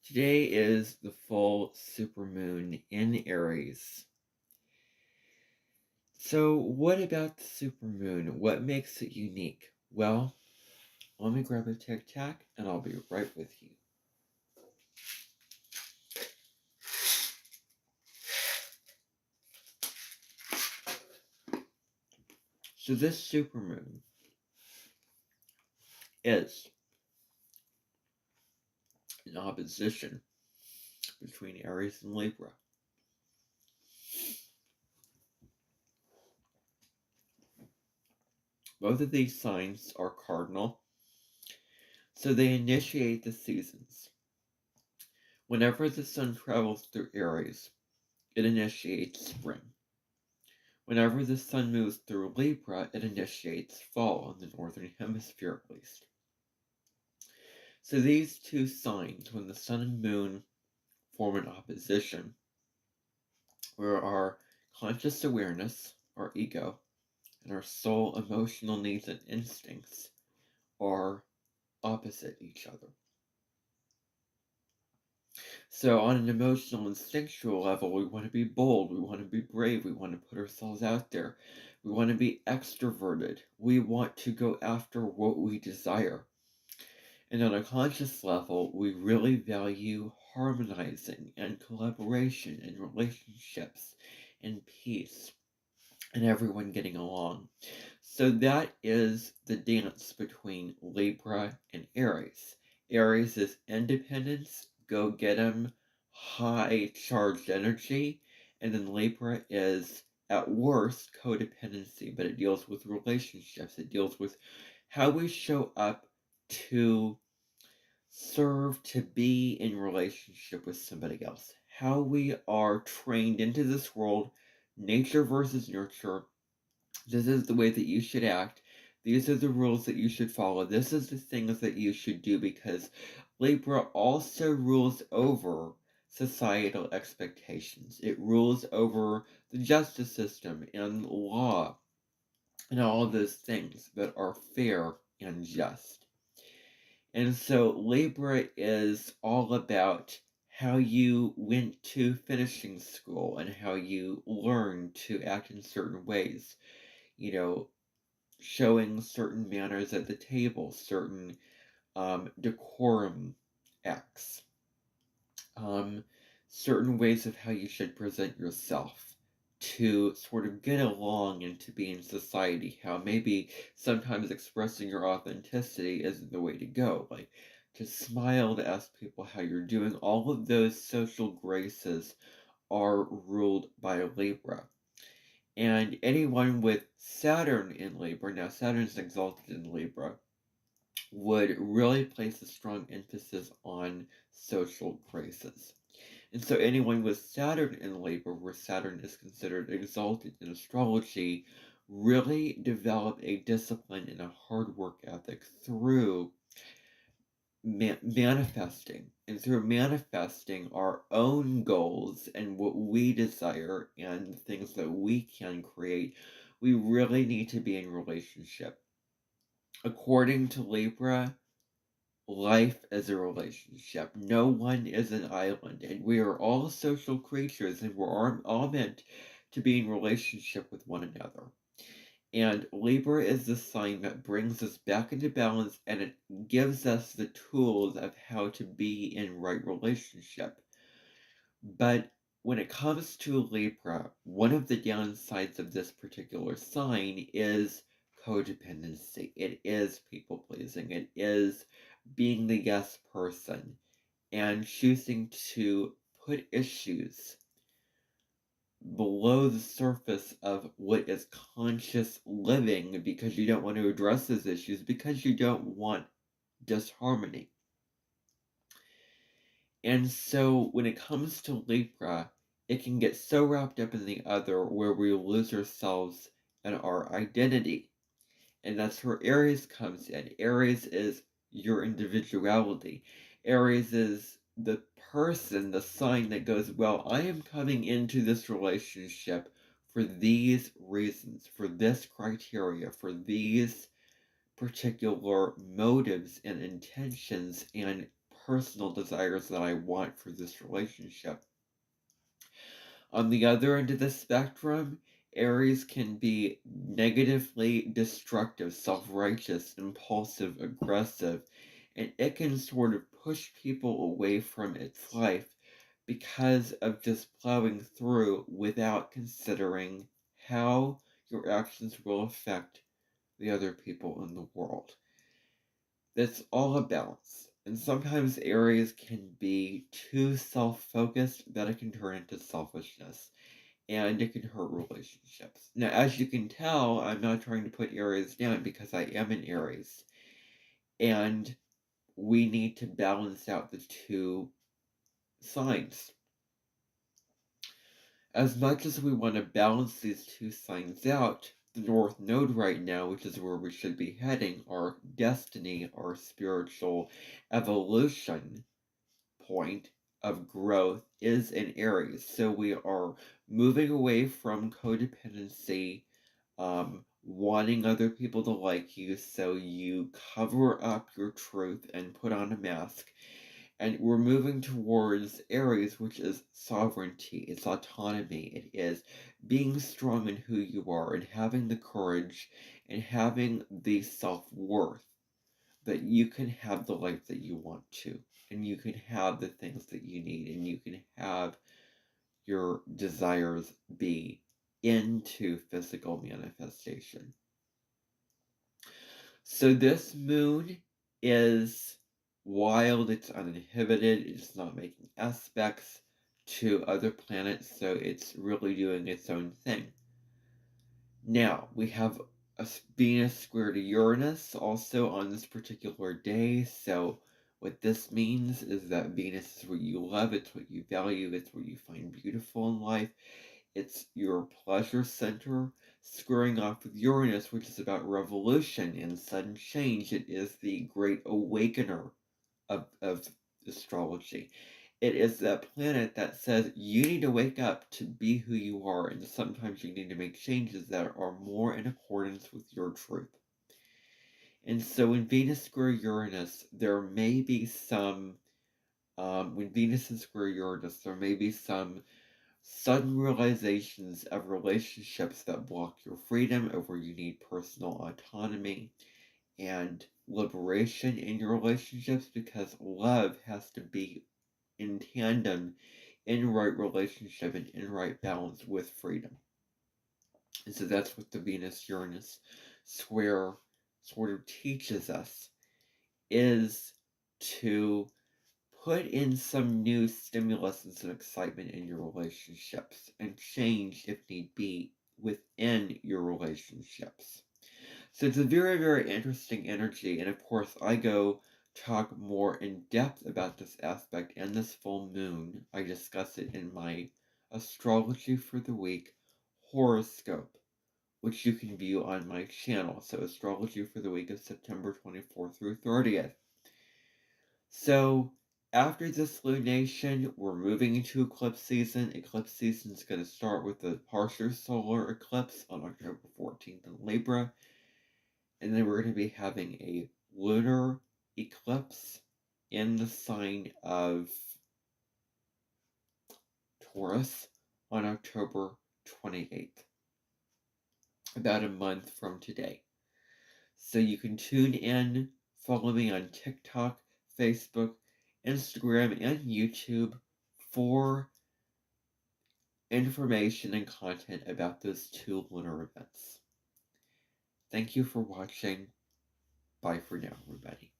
Today is the full supermoon in Aries. So, what about the supermoon? What makes it unique? Well, let me grab a tic tac and I'll be right with you. So, this supermoon is an opposition between Aries and Libra. Both of these signs are cardinal, so they initiate the seasons. Whenever the sun travels through Aries, it initiates spring. Whenever the sun moves through Libra, it initiates fall in the northern hemisphere at least. So these two signs, when the sun and moon form an opposition, where our conscious awareness, our ego, and our soul emotional needs and instincts are opposite each other. So on an emotional instinctual level, we want to be bold, we want to be brave, we want to put ourselves out there, we want to be extroverted, we want to go after what we desire. And on a conscious level, we really value harmonizing and collaboration and relationships and peace and everyone getting along. So that is the dance between Libra and Aries. Aries is independence, go get 'em, high charged energy, and then Libra is at worst codependency, but it deals with relationships. It deals with how we show up to serve, to be in relationship with somebody else, how we are trained into this world, nature versus nurture. This is the way that you should act. These are the rules that you should follow. This is the things that you should do, because Libra also rules over societal expectations. It rules over the justice system and law and all of those things that are fair and just. And so Libra is all about how you went to finishing school and how you learned to act in certain ways. You know, showing certain manners at the table, certain decorum acts, um, certain ways of how you should present yourself to sort of get along and to be in society. How maybe sometimes expressing your authenticity isn't the way to go. Like to smile, to ask people how you're doing. All of those social graces are ruled by Libra. And anyone with Saturn in Libra, now Saturn's exalted in Libra, would really place a strong emphasis on social graces. And so anyone with Saturn in Libra, where Saturn is considered exalted in astrology, really develop a discipline and a hard work ethic through manifesting. And through manifesting our own goals and what we desire and the things that we can create, we really need to be in relationship. According to Libra, life is a relationship. No one is an island, and we are all social creatures, and we're all meant to be in relationship with one another. And Libra is the sign that brings us back into balance, and it gives us the tools of how to be in right relationship. But when it comes to Libra, one of the downsides of this particular sign is codependency. It is people pleasing. It is being the yes person and choosing to put issues below the surface of what is conscious living because you don't want to address those issues because you don't want disharmony. And so when it comes to Libra, it can get so wrapped up in the other where we lose ourselves and our identity. And that's where Aries comes in. Aries is your individuality. Aries is the person, the sign that goes, well, I am coming into this relationship for these reasons, for this criteria, for these particular motives and intentions and personal desires that I want for this relationship. On the other end of the spectrum, Aries can be negatively destructive, self-righteous, impulsive, aggressive, and it can sort of push people away from its life because of just plowing through without considering how your actions will affect the other people in the world. It's all a balance. And sometimes Aries can be too self-focused that it can turn into selfishness. And it can hurt relationships. Now, as you can tell, I'm not trying to put Aries down because I am an Aries. And we need to balance out the two signs. As much as we want to balance these two signs out, the North Node right now, which is where we should be heading, our destiny, our spiritual evolution point of growth is in Aries. So we are moving away from codependency, wanting other people to like you, so you cover up your truth and put on a mask. And we're moving towards Aries, which is sovereignty, it's autonomy, it is being strong in who you are and having the courage and having the self-worth that you can have the life that you want to, and you can have the things that you need, and you can have your desires be into physical manifestation. So this moon is wild, it's uninhibited, it's not making aspects to other planets, so it's really doing its own thing. Now, we have a Venus square to Uranus also on this particular day, so what this means is that Venus is what you love, it's what you value, it's what you find beautiful in life. It's your pleasure center, squaring off with Uranus, which is about revolution and sudden change. It is the great awakener of astrology. It is that planet that says you need to wake up to be who you are, and sometimes you need to make changes that are more in accordance with your truth. And so when Venus square Uranus, there may be some, when Venus is square Uranus, there may be some sudden realizations of relationships that block your freedom, or where you need personal autonomy and liberation in your relationships, because love has to be in tandem, in right relationship, and in right balance with freedom. And so that's what the Venus Uranus square sort of teaches us, is to put in some new stimulus and some excitement in your relationships, and change, if need be, within your relationships. So it's a very, very interesting energy, and of course I go talk more in depth about this aspect and this full moon. I discuss it in my astrology for the week horoscope, which you can view on my channel. So astrology for the week of September 24th through 30th. So after this lunation, we're moving into eclipse season. Eclipse season is going to start with the partial solar eclipse on October 14th in Libra. And then we're going to be having a lunar eclipse in the sign of Taurus on October 28th, about a month from today. So you can tune in, follow me on TikTok, Facebook, Instagram, and YouTube for information and content about those two lunar events. Thank you for watching. Bye for now, everybody.